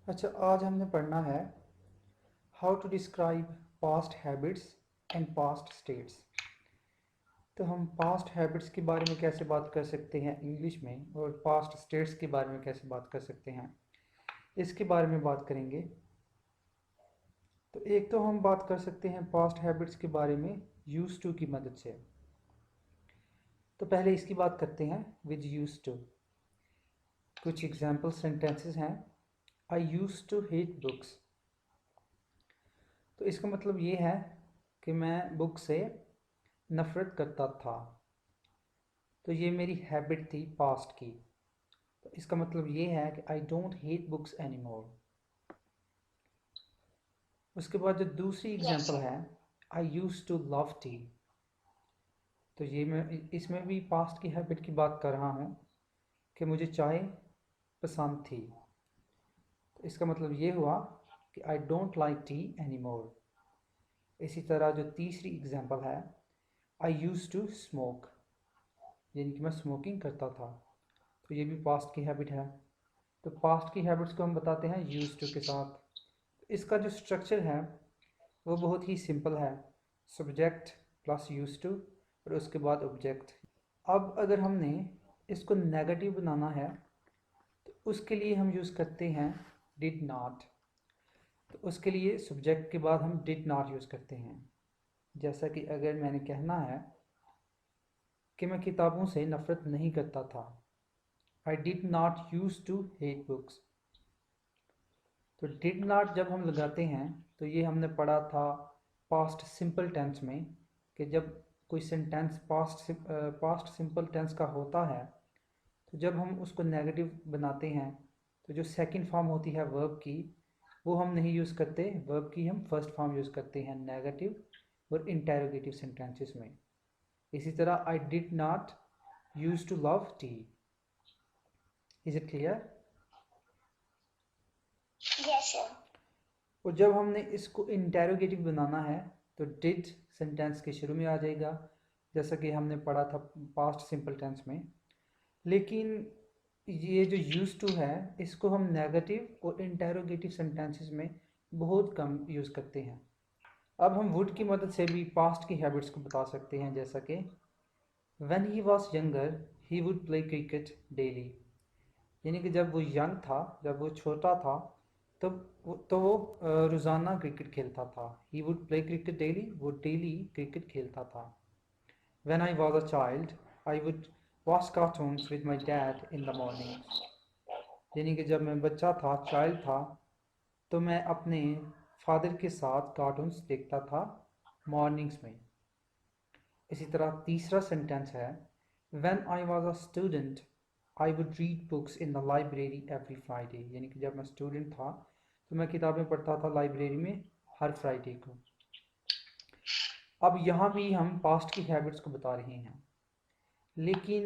अच्छा, आज हमने पढ़ना है how to describe past habits and past states. तो हम पास्ट हैबिट्स के बारे में कैसे बात कर सकते हैं इंग्लिश में, और पास्ट स्टेट्स के बारे में कैसे बात कर सकते हैं, इसके बारे में बात करेंगे। तो एक तो हम बात कर सकते हैं पास्ट हैबिट्स के बारे में यूज टू की मदद से। तो पहले इसकी बात करते हैं विद यूज टू। कुछ एग्जाम्पल सेंटेंसेस हैं। आई यूज टू हेट बुक्स। तो इसका मतलब ये है कि मैं बुक से नफ़रत करता था। तो ये मेरी हैबिट थी पास्ट की। तो इसका मतलब ये है कि I don't hate books any more. उसके बाद जो दूसरी Yes, एग्जांपल sir. है, आई यूज़ टू लव टी। तो ये मैं इसमें भी पास्ट की हैबिट की बात कर रहा हूँ कि मुझे चाय पसंद थी। तो इसका मतलब ये हुआ कि I don't like T any more. इसी तरह जो तीसरी एग्जांपल है, आई यूज़ टू स्मोक, यानी कि मैं स्मोकिंग करता था। तो ये भी पास्ट की हैबिट है। तो पास्ट की हैबिट्स को हम बताते हैं यूज टू के साथ। इसका जो स्ट्रक्चर है वो बहुत ही सिंपल है। सब्जेक्ट प्लस यूज टू और उसके बाद ऑब्जेक्ट। अब अगर हमने इसको नेगेटिव बनाना है तो उसके लिए हम यूज़ करते हैं डिड नॉट। तो उसके लिए सब्जेक्ट के बाद हम डिड नॉट यूज़ करते हैं। जैसा कि अगर मैंने कहना है कि मैं किताबों से नफ़रत नहीं करता था, I did not use to hate books. तो डिड नॉट जब हम लगाते हैं तो ये हमने पढ़ा था पास्ट सिंपल टेंस में, कि जब कोई सेंटेंस पास्ट सिंपल टेंस का होता है तो जब हम उसको नेगेटिव बनाते हैं तो जो सेकंड फॉर्म होती है वर्ब की, वो हम नहीं यूज़ करते। वर्ब की हम फर्स्ट फॉर्म यूज़ करते हैं नेगेटिव और इंटेरोगेटिव सेंटेंसेस में। इसी तरह I did not use to love tea. Is it clear? Yes, sir. और जब हमने इसको इंटेरोगेटिव बनाना है तो डिड सेंटेंस के शुरू में आ जाएगा, जैसा कि हमने पढ़ा था पास्ट सिंपल टेंस में। लेकिन ये जो यूज़ टू है इसको हम नेगेटिव और इंटेरोगेटिव सेंटेंसेस में बहुत कम यूज़ करते हैं। अब हम वुड की मदद से भी पास्ट की हैबिट्स को बता सकते हैं, जैसा कि when he was younger he would play cricket daily. यानी कि जब वो यंग था, जब वो छोटा था, तो वो रोज़ाना क्रिकेट खेलता था। He would play cricket daily, वो डेली क्रिकेट खेलता था। When I was a child I would watch cartoons with my dad in the mornings. यानी कि जब मैं बच्चा था, चाइल्ड था, तो मैं अपने फादर के साथ कार्टून्स देखता था मॉर्निंग्स में। इसी तरह तीसरा सेंटेंस है, when I was a student I would read books in the library every Friday. यानी कि जब मैं स्टूडेंट था तो मैं किताबें पढ़ता था लाइब्रेरी में हर फ्राइडे को। अब यहाँ भी हम पास्ट की हैबिट्स को बता रहे हैं, लेकिन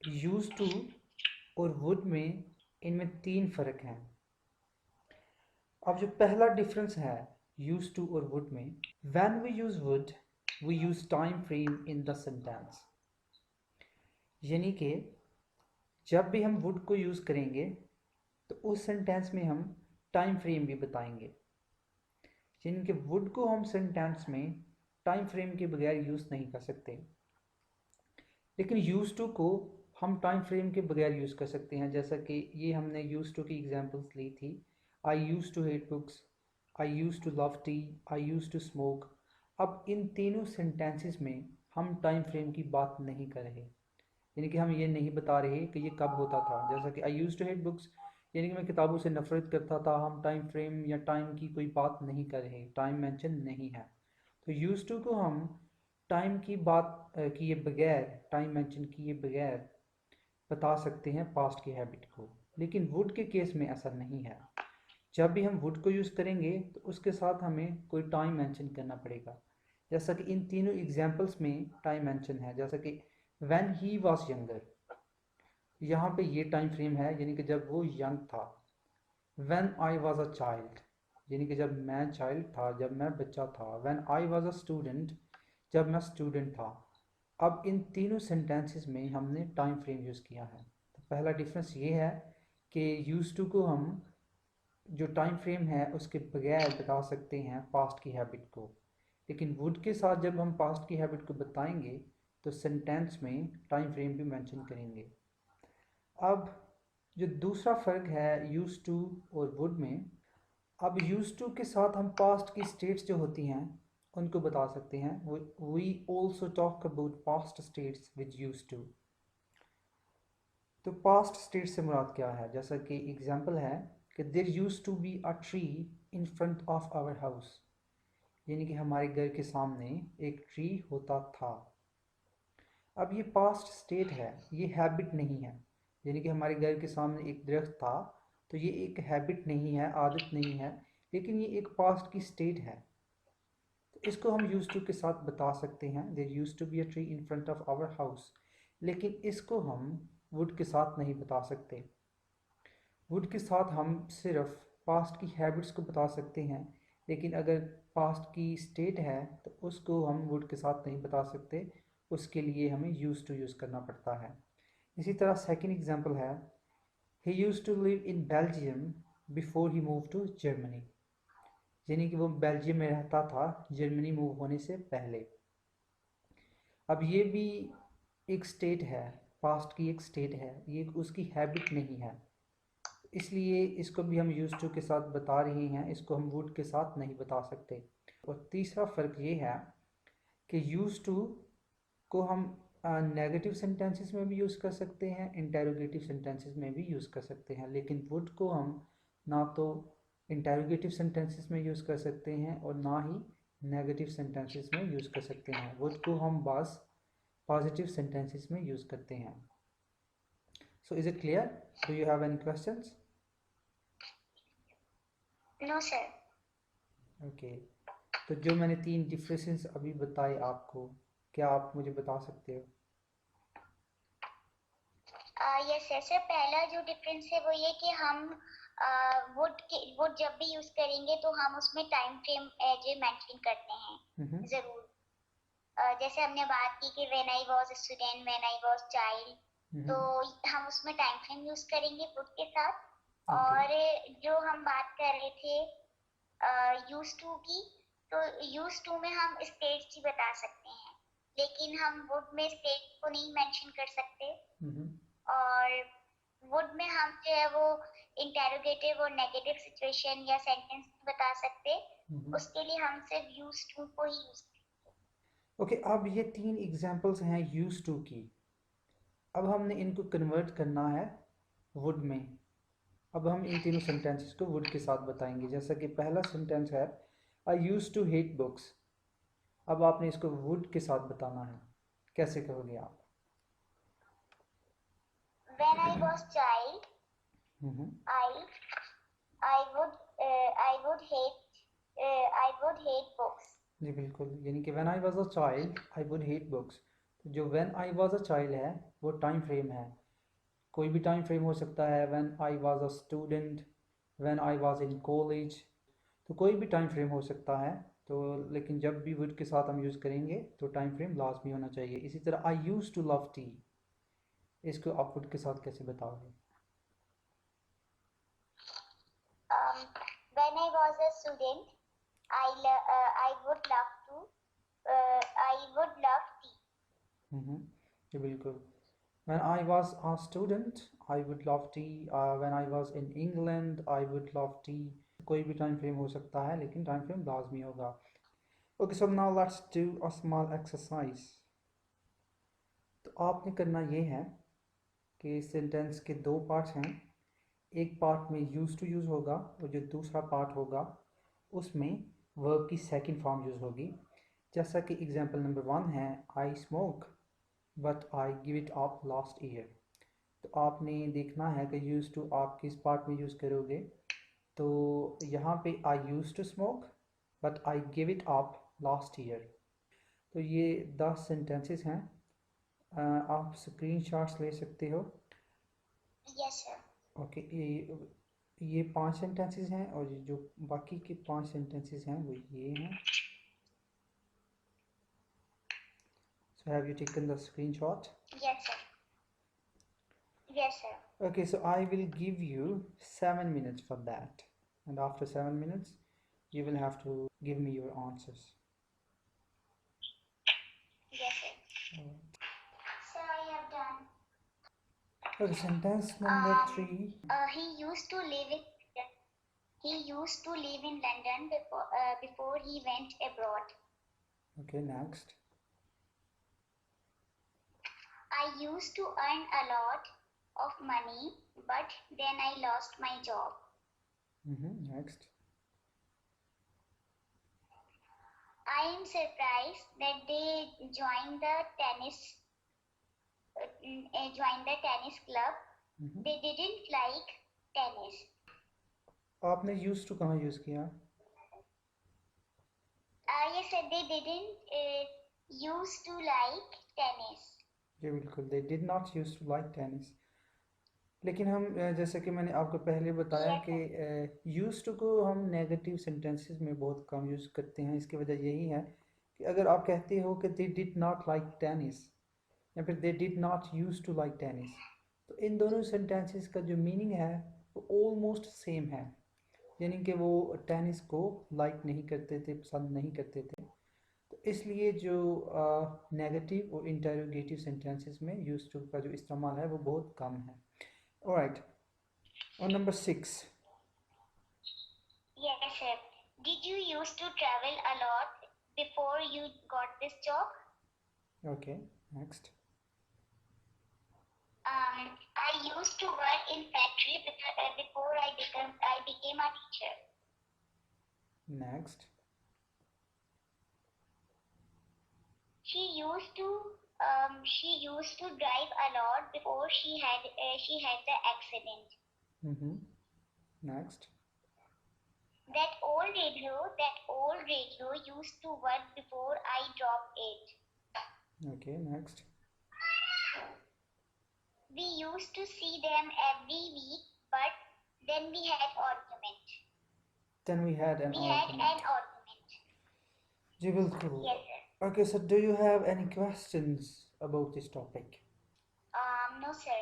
यूज टू और वुड में इनमें तीन फ़र्क हैं। अब जो पहला डिफरेंस है यूज टू और वुड में, when we use would we use time frame in the sentence. यानी कि जब भी हम वुड को यूज़ करेंगे तो उस सेंटेंस में हम टाइम फ्रेम भी बताएंगे। यानी कि वुड को हम सेंटेंस में टाइम फ्रेम के बगैर यूज़ नहीं कर सकते, लेकिन यूज़ टू को हम टाइम फ्रेम के बगैर यूज़ कर सकते हैं। जैसा कि ये हमने यूज़ टू की एग्जांपल्स ली थी, I use to hate books, I use to love tea, I use to smoke. अब इन तीनों सेंटेंसेस में हम टाइम फ्रेम की बात नहीं कर रहे। यानी कि हम ये नहीं बता रहे कि ये कब होता था। जैसा कि आई यूज़ टू हेट बुक्स, यानी कि मैं किताबों से नफ़रत करता था। हम टाइम फ्रेम या टाइम की कोई बात नहीं कर रहे, टाइम मेंशन नहीं है। तो यूज़ टू को हम टाइम की बात किए बगैर, टाइम मेंशन किए बगैर बता सकते हैं पास्ट की हैबिट को। लेकिन वुड के केस में ऐसा नहीं है। जब भी हम वुड को यूज़ करेंगे तो उसके साथ हमें कोई टाइम मेंशन करना पड़ेगा। जैसा कि इन तीनों एग्जांपल्स में टाइम मेंशन है, जैसा कि व्हेन ही वाज यंगर, यहाँ पे ये टाइम फ्रेम है, यानी कि जब वो यंग था। When I was a child, यानी कि जब मैं चाइल्ड था, जब मैं बच्चा था। When I was a student, जब मैं स्टूडेंट था। अब इन तीनों सेंटेंसेस में हमने टाइम फ्रेम यूज़ किया है। तो पहला डिफरेंस ये है कि यूज़ टू को हम जो टाइम फ्रेम है उसके बगैर बता सकते हैं पास्ट की हैबिट को, लेकिन वुड के साथ जब हम पास्ट की हैबिट को बताएंगे तो सेंटेंस में टाइम फ्रेम भी मेंशन करेंगे। अब जो दूसरा फ़र्क है यूज टू और वुड में, अब यूज टू के साथ हम पास्ट की स्टेट्स जो होती हैं उनको बता सकते हैं। We also talk about past states with use to. तो पास्ट स्टेट से मुराद क्या है, जैसा कि एग्जांपल है कि there use to be a tree in front of our house, यानी कि हमारे घर के सामने एक ट्री होता था। अब ये पास्ट स्टेट है, ये हैबिट नहीं है। यानी कि हमारे घर के सामने एक दरख्त था, तो ये एक हैबिट नहीं है, आदत नहीं है, लेकिन ये एक पास्ट की स्टेट है। तो इसको हम यूज टू के साथ बता सकते हैं, there use to be a tree in front of our house. लेकिन इसको हम वुड के साथ नहीं बता सकते। वुड के साथ हम सिर्फ पास्ट की हैबिट्स को बता सकते हैं, लेकिन अगर पास्ट की स्टेट है तो उसको हम वुड के साथ नहीं बता सकते। उसके लिए हमें यूज़ टू यूज़ करना पड़ता है। इसी तरह सेकंड एग्जांपल है, he use to live in Belgium before he move to Germany, यानी कि वो बेल्जियम में रहता था जर्मनी मूव होने से पहले। अब ये भी एक स्टेट है, पास्ट की एक स्टेट है, ये उसकी हैबिट नहीं है, इसलिए इसको भी हम यूज टू के साथ बता रहे हैं, इसको हम वुड के साथ नहीं बता सकते। और तीसरा फ़र्क ये है कि यूज टू को हम नेगेटिव सेंटेंसेस में भी यूज़ कर सकते हैं, इंटेरोगेटिव सेंटेंसेस में भी यूज़ कर सकते हैं, लेकिन वुड को हम ना तो इंटेरोगेटिव सेंटेंसेस में यूज़ कर सकते हैं और ना ही नेगेटिव सेंटेंसेस में यूज़ कर सकते हैं। वुड को हम बस पॉजिटिव सेंटेंसेस में यूज़ करते हैं। So is it clear? Do you have any questions? No sir. Okay, तो जो मैंने 3 डिफरेंसेस अभी बताए आपको, क्या आप मुझे बता सकते हो? Yes sir. सर पहला जो डिफरेंस है वो ये कि हम वुड जब भी यूज करेंगे तो हम उसमें time frame as a mention करते हैं हम्म। जरूर। जैसे हमने बात की कि when I was student, when I was child, तो हम्म। हम उसमें टाइम फ्रेम यूज करेंगे वुड के साथ। ओके। और जो हम बात कर रहे थे यूज टू की, तो यूज टू में हम स्टेट्स ही बता सकते हैं, लेकिन हम वुड में स्टेट को नहीं मेंशन कर सकते। हम्म। और वुड में हम जो है वो इंटेरोगेटिव और नेगेटिव सिचुएशन या सेंटेंस बता सकते, हम्म। उसके लिए हम सिर्फ यूज टू को ही यूज। ओके, अब ये 3 एग्जांपल्स हैं यूज टू की। अब हमने इनको कन्वर्ट करना है वुड में। अब हम इन तीनों सेंटेंसेस को वुड के साथ बताएंगे। जैसा कि पहला सेंटेंस है, आई यूज टू हेट बुक्स। अब आपने इसको वुड के साथ बताना है, कैसे कहोगे आप? When I was child, hmm. I I would I would hate I would hate books. जी बिल्कुल, यानी कि when I was a child I would hate books. तो जो when I was a child है वो टाइम फ्रेम है, कोई भी टाइम फ्रेम हो सकता है। When I was a student, when I was in college, तो कोई भी टाइम फ्रेम हो सकता है। तो लेकिन जब भी वुड के साथ हम यूज़ करेंगे तो टाइम फ्रेम लाजमी होना चाहिए। इसी तरह I use to love tea, इसको आप वुड के साथ कैसे बताओगे? When I was a student, I would love to I would love tea. जी बिल्कुल। When I was a student, I would love tea. When I was in England, I would love tea. कोई भी time frame हो सकता है, लेकिन time frame लाजमी होगा। Okay, so now let's do a small exercise. तो आपने करना ये है कि सेंटेंस के 2 पार्ट्स हैं। एक पार्ट में यूज़ टू यूज़ होगा और जो दूसरा पार्ट होगा उसमें वर्ब की सेकंड फॉर्म यूज़ होगी। जैसा कि एग्जांपल नंबर 1 है, I smoke but I give it up last year. तो आपने देखना है कि यूज़ टू आप किस पार्ट में यूज़ करोगे। तो यहाँ पे I use to smoke but I give it up last year. तो ये 10 सेंटेंसेस हैं। आप स्क्रीनशॉट्स ले सकते हो। Yes sir. ओके, ये 5 सेंटेंसेस हैं और जो बाकी के 5 सेंटेंसेस हैं वो ये हैं। So have you taken the screenshot? Yes sir. Yes sir. Okay, so I will give you 7 minutes for that. and after 7 minutes you will have to give me your answers. Yes, sir. Alright. Sir, I have done. Okay, sentence number 3. He used to live in London before he went abroad. Okay, next. I used to earn a lot of money, but then I lost my job. Next. I am surprised that they joined the tennis club. They didn't like tennis. आपने used to कहाँ use किया? Yes, sir, they didn't used to like tennis. जी बिल्कुल, they did not used to like tennis. लेकिन हम जैसे कि मैंने आपको पहले बताया Yes, कि used to को हम नेगेटिव सेंटेंसेस में बहुत कम यूज़ करते हैं. इसकी वजह यही है कि अगर आप कहते हो कि they did not like tennis या फिर they did not used to like tennis, तो इन दोनों सेंटेंसेस का जो मीनिंग है वो ऑलमोस्ट सेम है. यानी कि वो टेनिस को लाइक नहीं करते थे, पसंद नहीं करते थे. तो इसलिए जो नेगेटिव और इंटरोगेटिव सेंटेंसेस में यूज टू का जो इस्तेमाल है वो बहुत कम है. ऑलराइट, और number 6. yes, sir. Did you used to travel a lot before you got this job? Okay, next. I used to work in factory before I became a teacher. Next. She used to drive a lot before she had the accident. Next. That old radio used to work before I dropped it. Okay, next. We used to see them every week, but then we had argument. We had an argument. जी बिल्कुल. Yes, sir. Okay, so do you have any questions about this topic? No, sir.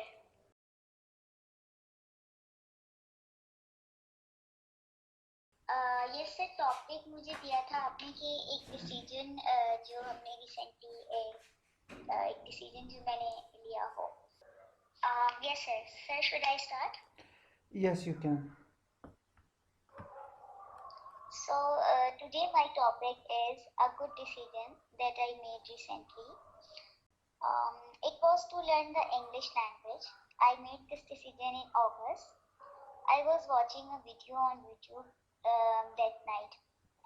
yes, sir. Topic मुझे दिया था आपने कि एक decision जो हमने recently एक डिसीजन जो मैंने लिया हो. Yes, sir. Sir, should I start? Yes, you can. So, today my topic is a good decision that I made recently. It was to learn the English language. I made this decision in August. I was watching a video on YouTube that night,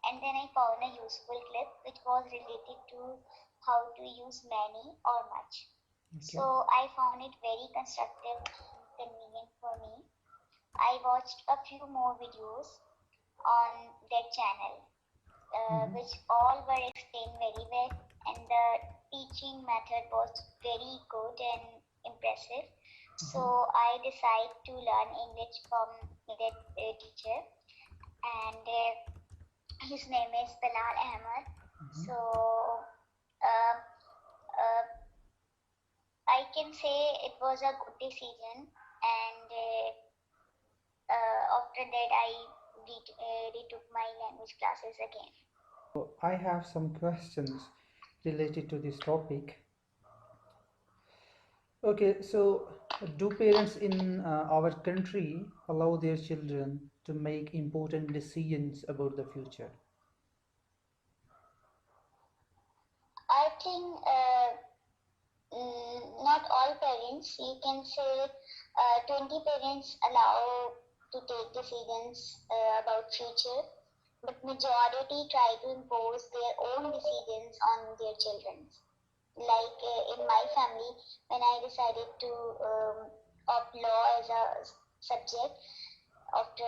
and then I found a useful clip which was related to how to use many or much. Okay. So I found it very constructive and convenient for me. I watched a few more videos on that channel, which all were explained very well, and the teaching method was very good and impressive. So I decided to learn English from that teacher, and his name is Bilal Ahmed. So I can say it was a good decision, and after that I retook my language classes again. So I have some questions related to this topic. Okay, so do parents in our country allow their children to make important decisions about the future? I think not all parents. You can say 20 parents allow to take decisions about future, but majority try to impose their own decisions on their children. Like in my family, when I decided to opt law as a subject after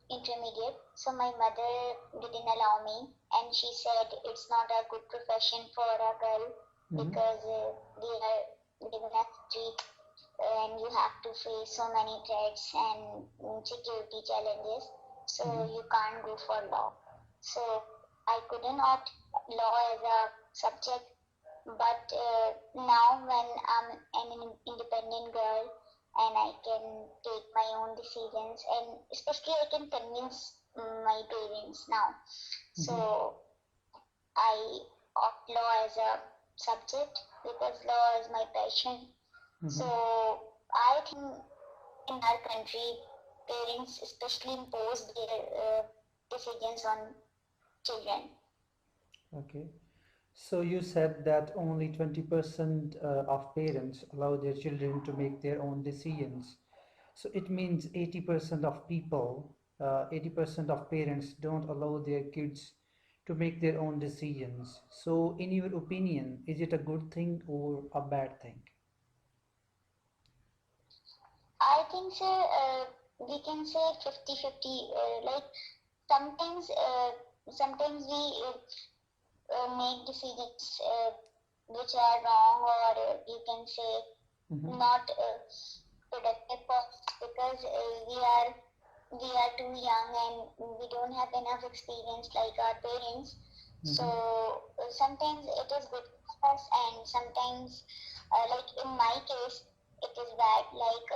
intermediate, so my mother didn't allow me, and she said it's not a good profession for a girl because they are given a street and you have to face so many threats and security challenges, so you can't go for law. So I couldn't opt law as a subject, but now when I'm an independent girl and I can take my own decisions, and especially I can convince my parents now. So I opt law as a subject because law is my passion. So I think in our country, parents especially impose their decisions on children. Okay. So you said that only 20% of parents allow their children to make their own decisions. So it means 80% of people, 80% of parents don't allow their kids to make their own decisions. So in your opinion, is it a good thing or a bad thing? I think, sir, we can say 50-50. Like sometimes, sometimes we make decisions which are wrong, or you can say not productive for us, because we are too young and we don't have enough experience like our parents. So sometimes it is good for us, and sometimes, like in my case, it is bad. Like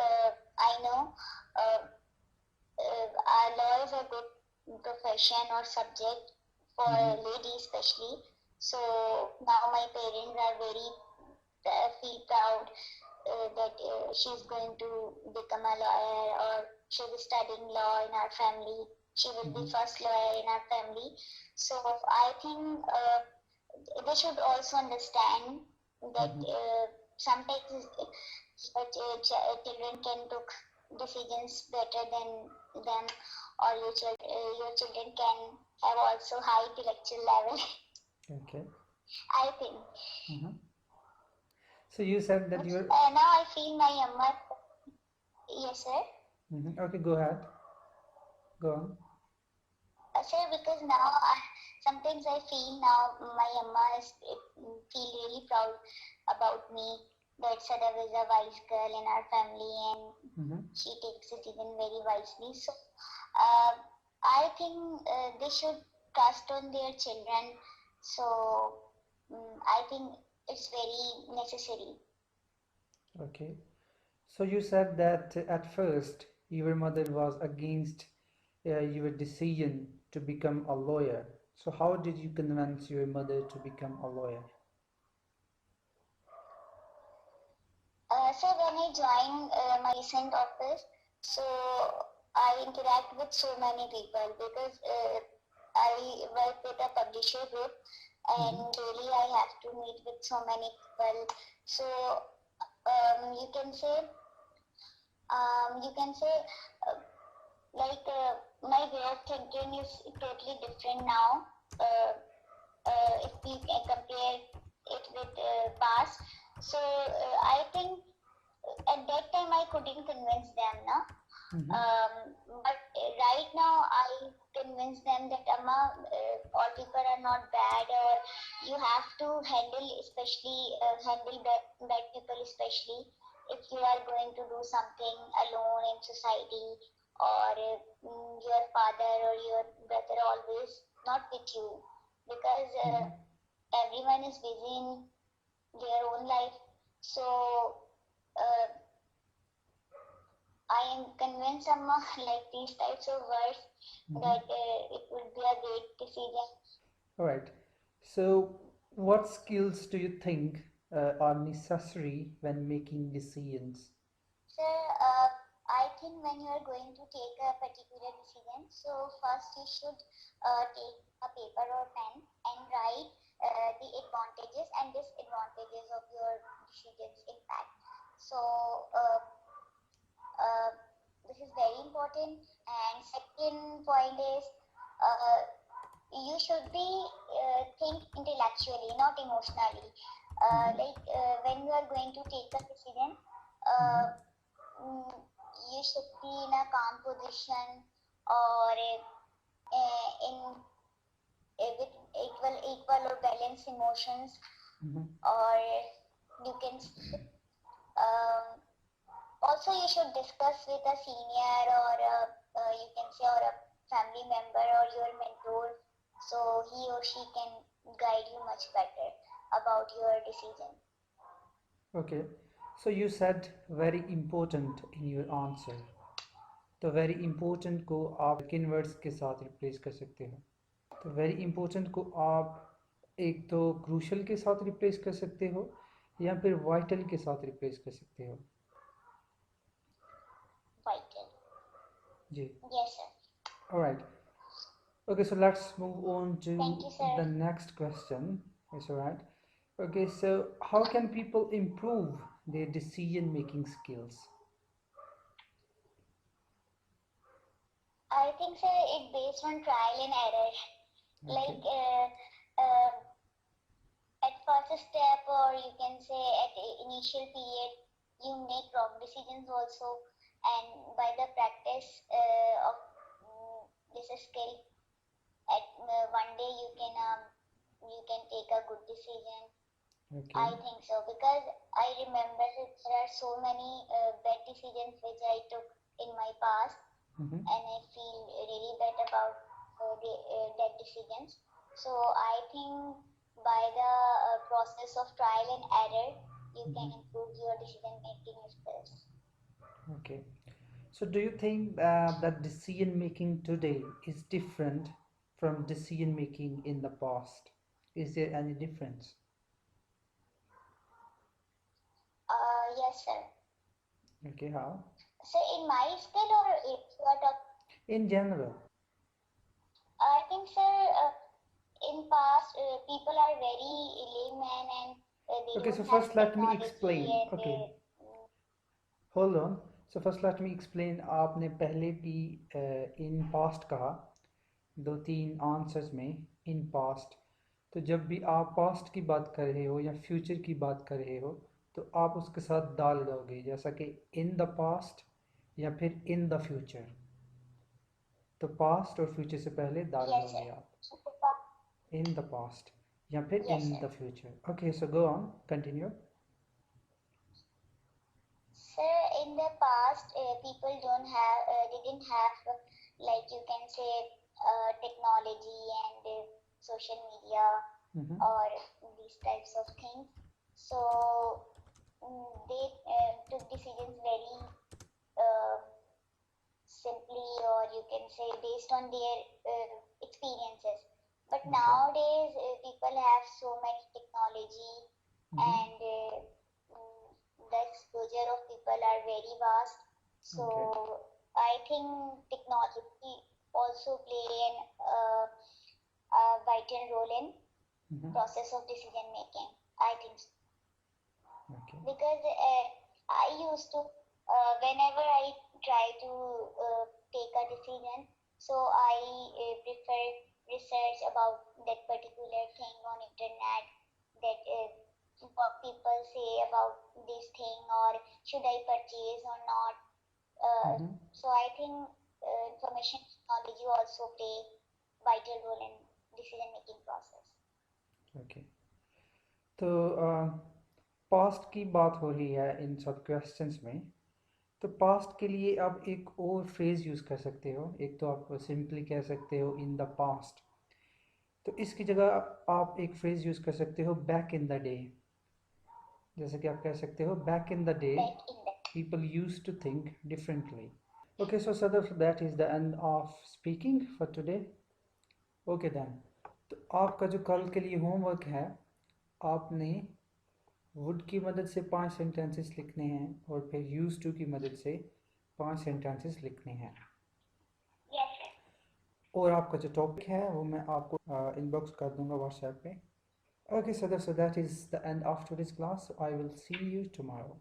I know uh, our law is a good profession or subject for ladies especially. So now my parents are very feel proud that she's going to become a lawyer, or she is studying law in our family. She will be first lawyer in our family. So I think they should also understand that sometimes children can take decisions better than them, or your children can have also high intellectual level. Okay. I think. So you said that you're. Now I feel my Amma. Yes, sir. Okay, go ahead. Go on. Sir, because now sometimes I feel now my Amma is feel really proud about me, that Sadaf is a wise girl in our family, and she takes it even very wisely. So I think they should trust on their children. So I think it's very necessary. Okay. So you said that at first your mother was against your decision to become a lawyer. So how did you convince your mother to become a lawyer? So when I joined my recent office, so I interact with so many people, because I work with a publisher group, and daily I have to meet with so many people. So you can say like my way of thinking is totally different now. If we compare it with past, so I think at that time I couldn't convince them, no. But right now I convince them that Amma, all people are not bad, or you have to handle, especially handle bad people, especially if you are going to do something alone in society, or your father or your brother always not with you, because everyone is busy in their own life. So uh, I am convinced, Amma, like these types of words, that it would be a great decision. All right. So what skills do you think are necessary when making decisions? So, I think when you are going to take a particular decision, so first you should take a paper or pen and write the advantages and disadvantages of your decision's impact. So, uh, this is very important. And second point is, uh, you should be think intellectually, not emotionally. Like when you are going to take a decision, uh, you should be in a calm position, or in with equal or balanced emotions, or you can um, also you should discuss with a senior, or you can say, or a family member or your mentor, so he or she can guide you much better about your decision. Okay. So you said very important in your answer तो very important को आप किन words के साथ replace कर सकते हो? तो वेरी इंपॉर्टेंट को आप एक तो क्रूशल के साथ रिप्लेस कर सकते हो या फिर वाइटल के साथ रिप्लेस कर सकते हो। Vital. Ji, Yes, sir. alright. Okay, so let's move on to Thank you, sir. the next question. It's alright. Okay, so how can people improve their decision making skills? I think, sir, it based on trial and error. Okay. Like at first step, or you can say at the initial period, you make wrong decisions also, and by the practice of this skill, at one day you can take a good decision. Okay. I think so, because I remember that there are so many bad decisions which I took in my past, Mhm. and I feel really bad about that decisions. So I think by the process of trial and error, you can improve your decision making skills. Okay. So do you think that decision making today is different from decision making in the past? Is there any difference? Yes, sir. Okay, how? So in my skill, or if you are talking, In general. I think, sir, in past people are very layman, and they Okay, so don't have first let me technology, explain. and Okay, hold on. So first let me explain. आपने पहले भी in past कहा, दो तीन answers में in past। तो जब भी आप past की बात कर रहे हो या future की बात कर रहे हो तो आप उसके साथ दा लगाओगे, जैसा कि in the past या फिर in the future। तो past और future से पहले दा yes, sir. लगाओगे आप in the past या फिर Yes, in sir. the future। Okay, so go on, continue. Sir, in the past, people don't have, they didn't have, like you can say, technology and social media or these types of things. So they took decisions very simply, or you can say based on their experiences. But nowadays, people have so many technology, and the exposure of people are very vast. So I think technology also play a vital role in process of decision making. I think so. Okay. Because I used to, whenever I try to take a decision, so I prefer research about that particular thing on internet, that what people say about this thing, or should I purchase or not. So I think information technology also play vital role in decision making process. Okay. तो past की बात हो रही है इन सब questions में, तो past के लिए आप एक और फ्रेज़ यूज़ कर सकते हो। एक तो आप सिंपली कह सकते हो इन द पास्ट, तो इसकी जगह आप एक फ्रेज़ यूज़ कर सकते हो बैक इन द डे। जैसे कि आप कह सकते हो back in the day people used to think differently. Okay, so Sadaf, that is the end of speaking for today. Okay then, तो आपका जो कल के लिए होमवर्क है, आपने वुड की मदद से 5 सेंटेंसेस लिखने हैं और फिर यूज टू की मदद से 5 सेंटेंसेस लिखने हैं। Yes, sir. और आपका जो टॉपिक है वो मैं आपको इनबॉक्स कर दूंगा व्हाट्सएप पे। Okay, so that is the end of today's class. I will see you tomorrow.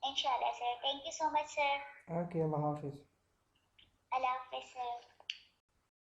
Inshallah, sir. Thank you so much, sir. Okay, Allah Hafiz. Allah Hafiz, sir.